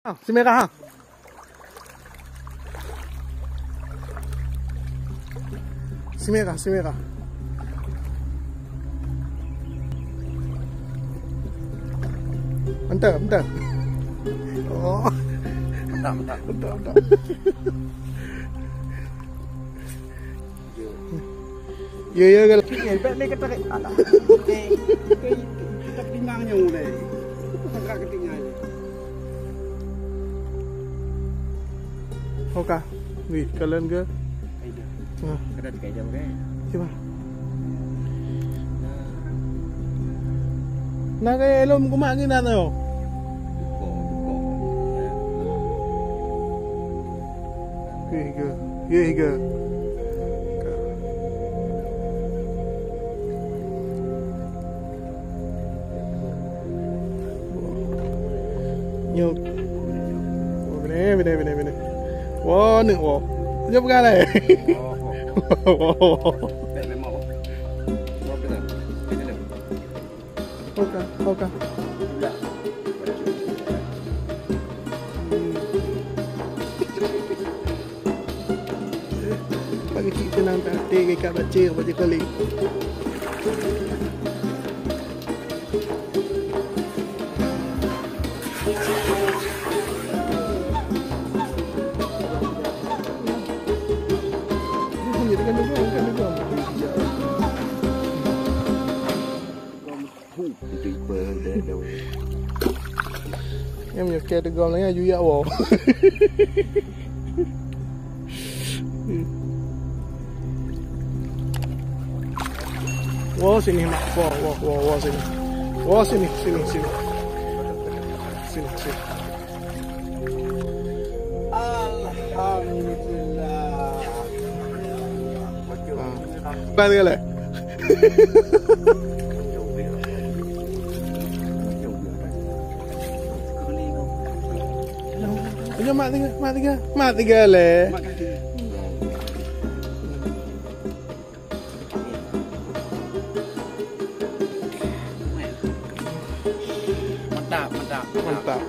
Si merah. Si merah, si merah. Bentar, bentar. Oh. Bentar, bentar. Bentar, bentar. Ya, ya kalau. Ya, baik kata tarik. Alah. Kita pinangnya mulai. Agak ketinggalan. Okey. Wih, kalian ke? Kaida. Ha. Kada dikaida ke? Cuba. Nak kaya elom kumak ni nak tahu. Ye ke. Nyok. Benar. Wah, ni wah. Dia bukan lah. Tak memang. Berapa dah? Okey. Tidak. Bagi kita nang tak ikat baca kali. Em nhớ kẹt được gom lấy vui dạo Wow, sini mak. Wow, sini. Wow, sini. Sini. Alhamdulillah. Balik kali. Punya mak tiga le. Mantap.